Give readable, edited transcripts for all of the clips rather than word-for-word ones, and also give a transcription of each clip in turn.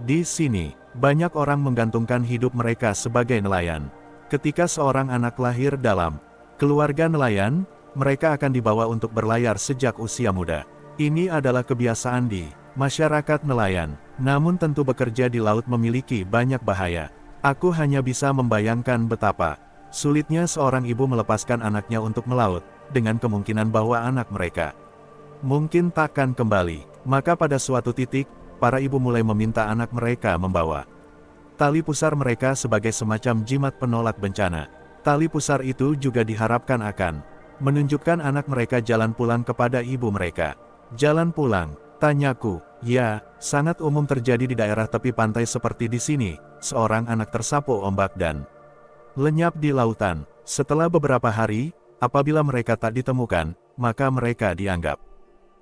Di sini, banyak orang menggantungkan hidup mereka sebagai nelayan. Ketika seorang anak lahir dalam keluarga nelayan, mereka akan dibawa untuk berlayar sejak usia muda. Ini adalah kebiasaan di masyarakat nelayan, namun tentu bekerja di laut memiliki banyak bahaya. Aku hanya bisa membayangkan betapa sulitnya seorang ibu melepaskan anaknya untuk melaut, dengan kemungkinan bahwa anak mereka mungkin takkan kembali. Maka pada suatu titik, para ibu mulai meminta anak mereka membawa tali pusar mereka sebagai semacam jimat penolak bencana. Tali pusar itu juga diharapkan akan menunjukkan anak mereka jalan pulang kepada ibu mereka. Jalan pulang, tanyaku. Ya, sangat umum terjadi di daerah tepi pantai seperti di sini. Seorang anak tersapu ombak dan lenyap di lautan. Setelah beberapa hari, apabila mereka tak ditemukan, maka mereka dianggap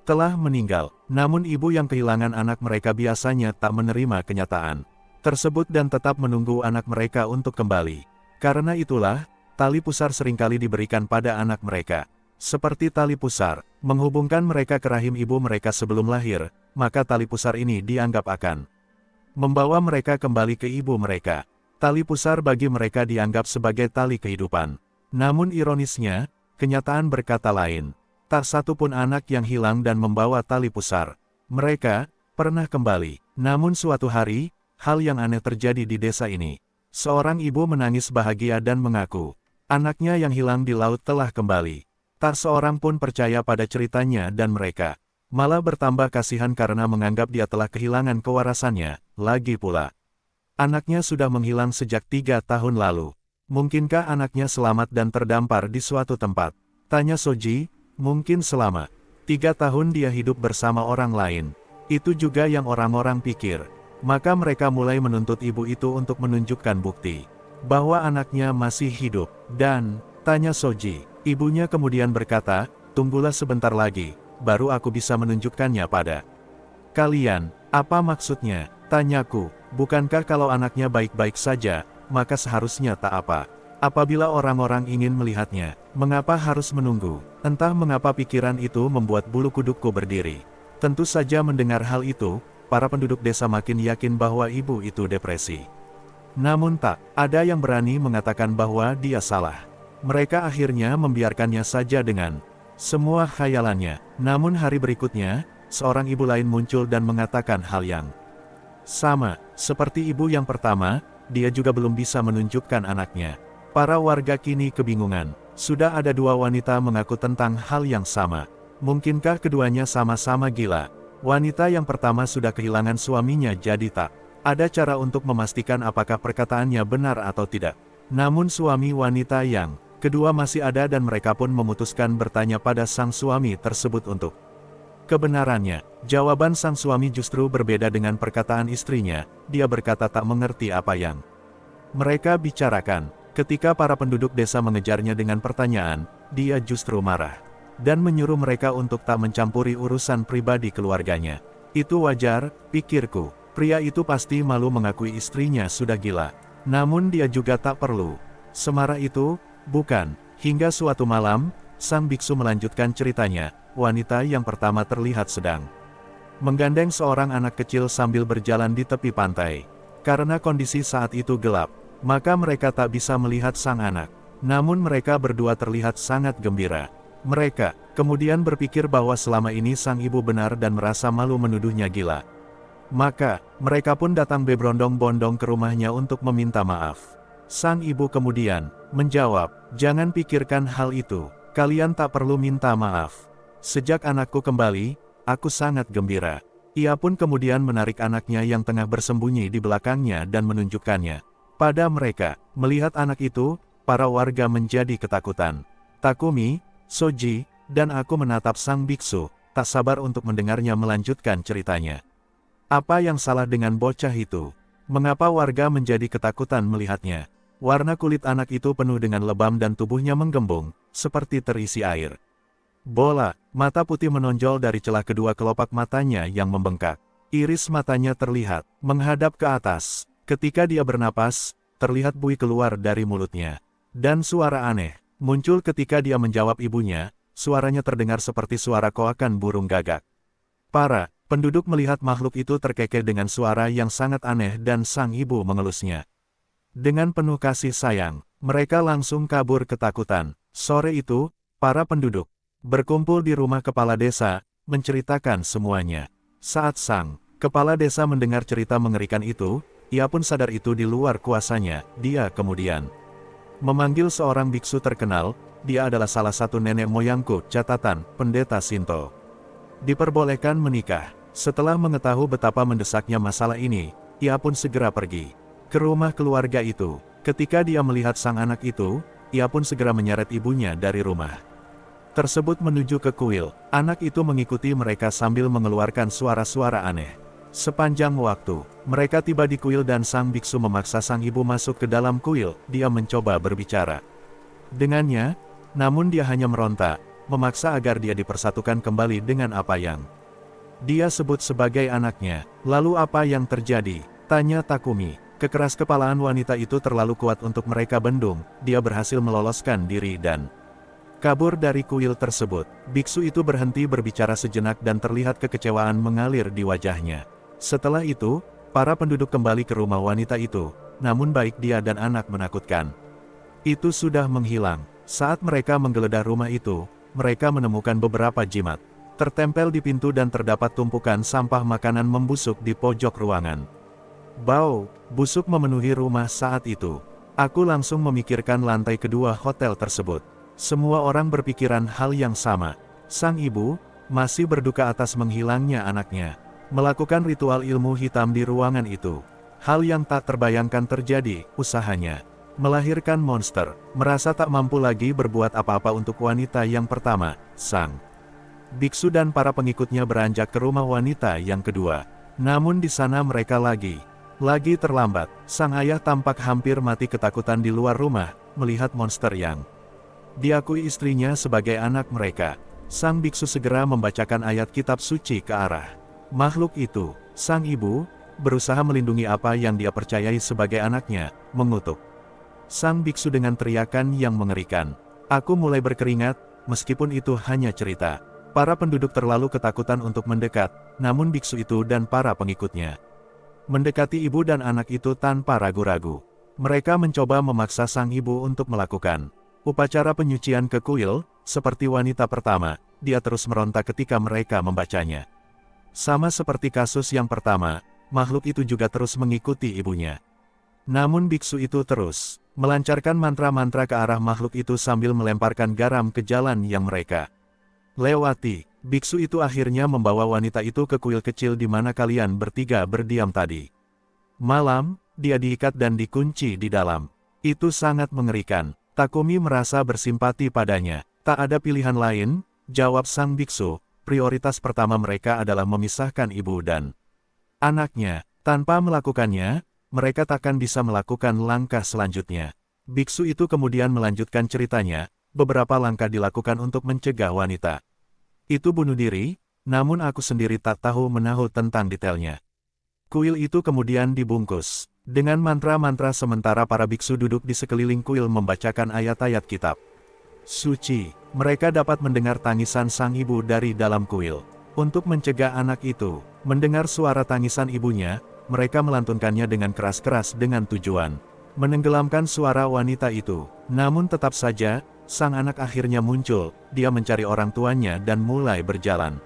telah meninggal. Namun ibu yang kehilangan anak mereka biasanya tak menerima kenyataan tersebut dan tetap menunggu anak mereka untuk kembali. Karena itulah, tali pusar seringkali diberikan pada anak mereka. Seperti tali pusar, menghubungkan mereka ke rahim ibu mereka sebelum lahir, maka tali pusar ini dianggap akan membawa mereka kembali ke ibu mereka. Tali pusar bagi mereka dianggap sebagai tali kehidupan. Namun ironisnya, kenyataan berkata lain. Tak satu pun anak yang hilang dan membawa tali pusar. Mereka pernah kembali. Namun suatu hari, hal yang aneh terjadi di desa ini. Seorang ibu menangis bahagia dan mengaku, anaknya yang hilang di laut telah kembali. Tak seorang pun percaya pada ceritanya dan mereka malah bertambah kasihan karena menganggap dia telah kehilangan kewarasannya. Lagi pula, anaknya sudah menghilang sejak 3 tahun lalu. Mungkinkah anaknya selamat dan terdampar di suatu tempat? Tanya Soji. Mungkin selama 3 tahun dia hidup bersama orang lain. Itu juga yang orang-orang pikir. Maka mereka mulai menuntut ibu itu untuk menunjukkan bukti bahwa anaknya masih hidup. Dan, tanya Soji, ibunya kemudian berkata, tunggulah sebentar lagi, baru aku bisa menunjukkannya pada kalian. Apa maksudnya? Tanyaku, bukankah kalau anaknya baik-baik saja, maka seharusnya tak apa? Apabila orang-orang ingin melihatnya, mengapa harus menunggu? Entah mengapa pikiran itu membuat bulu kudukku berdiri. Tentu saja mendengar hal itu, para penduduk desa makin yakin bahwa ibu itu depresi. Namun tak ada yang berani mengatakan bahwa dia salah. Mereka akhirnya membiarkannya saja dengan semua khayalannya. Namun hari berikutnya, seorang ibu lain muncul dan mengatakan hal yang sama. Seperti ibu yang pertama, dia juga belum bisa menunjukkan anaknya. Para warga kini kebingungan. Sudah ada 2 wanita mengaku tentang hal yang sama. Mungkinkah keduanya sama-sama gila? Wanita yang pertama sudah kehilangan suaminya jadi tak ada cara untuk memastikan apakah perkataannya benar atau tidak. Namun suami wanita yang kedua masih ada dan mereka pun memutuskan bertanya pada sang suami tersebut untuk kebenarannya. Jawaban sang suami justru berbeda dengan perkataan istrinya. Dia berkata tak mengerti apa yang mereka bicarakan. Ketika para penduduk desa mengejarnya dengan pertanyaan, dia justru marah dan menyuruh mereka untuk tak mencampuri urusan pribadi keluarganya. Itu wajar, pikirku. Pria itu pasti malu mengakui istrinya sudah gila. Namun dia juga tak perlu semarah itu, bukan? Hingga suatu malam, sang biksu melanjutkan ceritanya. Wanita yang pertama terlihat sedang menggandeng seorang anak kecil sambil berjalan di tepi pantai. Karena kondisi saat itu gelap, maka mereka tak bisa melihat sang anak. Namun mereka berdua terlihat sangat gembira. Mereka kemudian berpikir bahwa selama ini sang ibu benar dan merasa malu menuduhnya gila. Maka, mereka pun datang berbondong-bondong ke rumahnya untuk meminta maaf. Sang ibu kemudian menjawab, jangan pikirkan hal itu. Kalian tak perlu minta maaf. Sejak anakku kembali, aku sangat gembira. Ia pun kemudian menarik anaknya yang tengah bersembunyi di belakangnya dan menunjukkannya pada mereka. Melihat anak itu, para warga menjadi ketakutan. Takumi, Soji, dan aku menatap sang biksu, tak sabar untuk mendengarnya melanjutkan ceritanya. Apa yang salah dengan bocah itu? Mengapa warga menjadi ketakutan melihatnya? Warna kulit anak itu penuh dengan lebam dan tubuhnya menggembung, seperti terisi air. Bola, mata putih menonjol dari celah kedua kelopak matanya yang membengkak. Iris matanya terlihat menghadap ke atas. Ketika dia bernapas, terlihat buih keluar dari mulutnya. Dan suara aneh muncul ketika dia menjawab ibunya. Suaranya terdengar seperti suara koakan burung gagak. Para Penduduk melihat makhluk itu terkekeh dengan suara yang sangat aneh dan sang ibu mengelusnya. Dengan penuh kasih sayang, mereka langsung kabur ketakutan. Sore itu, para penduduk berkumpul di rumah kepala desa, menceritakan semuanya. Saat sang kepala desa mendengar cerita mengerikan itu, ia pun sadar itu di luar kuasanya. Dia kemudian memanggil seorang biksu terkenal. Dia adalah salah satu nenek moyangku, catatan, pendeta Shinto. Diperbolehkan menikah. Setelah mengetahui betapa mendesaknya masalah ini, ia pun segera pergi ke rumah keluarga itu. Ketika dia melihat sang anak itu, ia pun segera menyeret ibunya dari rumah tersebut menuju ke kuil. Anak itu mengikuti mereka sambil mengeluarkan suara-suara aneh. Sepanjang waktu, mereka tiba di kuil dan sang biksu memaksa sang ibu masuk ke dalam kuil. Dia mencoba berbicara dengannya, namun dia hanya meronta, memaksa agar dia dipersatukan kembali dengan apa yang dia sebut sebagai anaknya. Lalu apa yang terjadi? Tanya Takumi. Kekeraskepalaan wanita itu terlalu kuat untuk mereka bendung. Dia berhasil meloloskan diri dan kabur dari kuil tersebut. Biksu itu berhenti berbicara sejenak dan terlihat kekecewaan mengalir di wajahnya. Setelah itu, para penduduk kembali ke rumah wanita itu. Namun baik dia dan anak menakutkan itu sudah menghilang. Saat mereka menggeledah rumah itu, mereka menemukan beberapa jimat tertempel di pintu dan terdapat tumpukan sampah makanan membusuk di pojok ruangan. Bau busuk memenuhi rumah saat itu. Aku langsung memikirkan lantai kedua hotel tersebut. Semua orang berpikiran hal yang sama. Sang ibu masih berduka atas menghilangnya anaknya. Melakukan ritual ilmu hitam di ruangan itu. Hal yang tak terbayangkan terjadi. Usahanya melahirkan monster. Merasa tak mampu lagi berbuat apa-apa untuk wanita yang pertama. Sang biksu dan para pengikutnya beranjak ke rumah wanita yang kedua. Namun di sana mereka lagi terlambat. Sang ayah tampak hampir mati ketakutan di luar rumah, melihat monster yang diakui istrinya sebagai anak mereka. Sang biksu segera membacakan ayat kitab suci ke arah makhluk itu. Sang ibu berusaha melindungi apa yang dia percayai sebagai anaknya, mengutuk sang biksu dengan teriakan yang mengerikan. Aku mulai berkeringat, meskipun itu hanya cerita. Para penduduk terlalu ketakutan untuk mendekat, namun biksu itu dan para pengikutnya mendekati ibu dan anak itu tanpa ragu-ragu. Mereka mencoba memaksa sang ibu untuk melakukan upacara penyucian ke kuil. Seperti wanita pertama, dia terus meronta ketika mereka membacanya. Sama seperti kasus yang pertama, makhluk itu juga terus mengikuti ibunya. Namun biksu itu terus melancarkan mantra-mantra ke arah makhluk itu sambil melemparkan garam ke jalan yang mereka lewati. Biksu itu akhirnya membawa wanita itu ke kuil kecil di mana kalian bertiga berdiam tadi malam. Dia diikat dan dikunci di dalam. Itu sangat mengerikan. Takumi merasa bersimpati padanya. Tak ada pilihan lain, jawab sang biksu. Prioritas pertama mereka adalah memisahkan ibu dan anaknya. Tanpa melakukannya, mereka takkan bisa melakukan langkah selanjutnya. Biksu itu kemudian melanjutkan ceritanya. Beberapa langkah dilakukan untuk mencegah wanita itu bunuh diri, namun aku sendiri tak tahu menahu tentang detailnya. Kuil itu kemudian dibungkus dengan mantra-mantra sementara para biksu duduk di sekeliling kuil membacakan ayat-ayat kitab suci. Mereka dapat mendengar tangisan sang ibu dari dalam kuil. Untuk mencegah anak itu mendengar suara tangisan ibunya, mereka melantunkannya dengan keras-keras dengan tujuan menenggelamkan suara wanita itu. Namun tetap saja, sang anak akhirnya muncul. Dia mencari orang tuanya dan mulai berjalan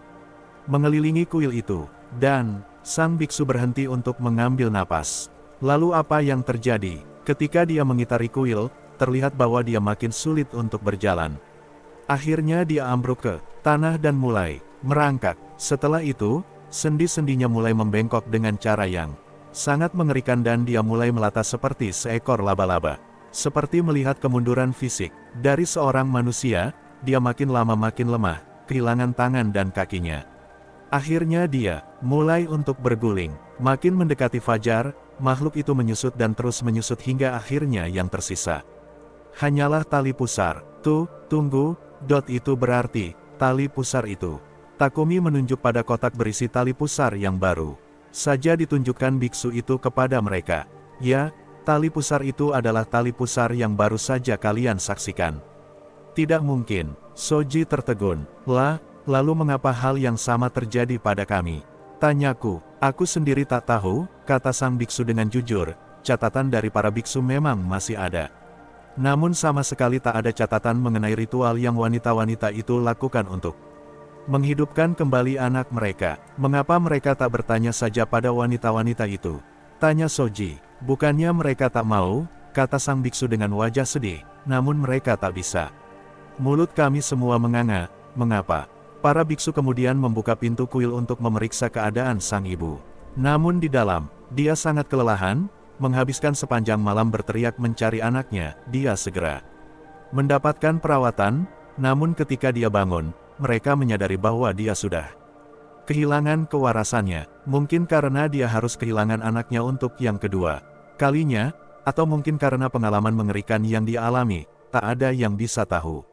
mengelilingi kuil itu. Dan sang biksu berhenti untuk mengambil napas. Lalu apa yang terjadi? Ketika dia mengitari kuil, terlihat bahwa dia makin sulit untuk berjalan. Akhirnya dia ambruk ke tanah dan mulai merangkak. Setelah itu, sendi-sendinya mulai membengkok dengan cara yang sangat mengerikan dan dia mulai melata seperti seekor laba-laba. Seperti melihat kemunduran fisik dari seorang manusia, dia makin lama makin lemah, kehilangan tangan dan kakinya. Akhirnya dia mulai untuk berguling. Makin mendekati fajar, makhluk itu menyusut dan terus menyusut hingga akhirnya yang tersisa hanyalah tali pusar. Tunggu, itu berarti tali pusar itu. Takumi menunjuk pada kotak berisi tali pusar yang baru saja ditunjukkan biksu itu kepada mereka. Ya, tali pusar itu adalah tali pusar yang baru saja kalian saksikan. Tidak mungkin, Soji tertegun. Lalu mengapa hal yang sama terjadi pada kami? Tanyaku, aku sendiri tak tahu, kata sang biksu dengan jujur, catatan dari para biksu memang masih ada. Namun sama sekali tak ada catatan mengenai ritual yang wanita-wanita itu lakukan untuk menghidupkan kembali anak mereka. Mengapa mereka tak bertanya saja pada wanita-wanita itu? Tanya Soji. Bukannya mereka tak mau, kata sang biksu dengan wajah sedih, namun mereka tak bisa. Mulut kami semua menganga, mengapa? Para biksu kemudian membuka pintu kuil untuk memeriksa keadaan sang ibu. Namun di dalam, dia sangat kelelahan, menghabiskan sepanjang malam berteriak mencari anaknya. Dia segera mendapatkan perawatan, namun ketika dia bangun, mereka menyadari bahwa dia sudah kehilangan kewarasannya. Mungkin karena dia harus kehilangan anaknya untuk yang kedua kalinya, atau mungkin karena pengalaman mengerikan yang dia alami, tak ada yang bisa tahu.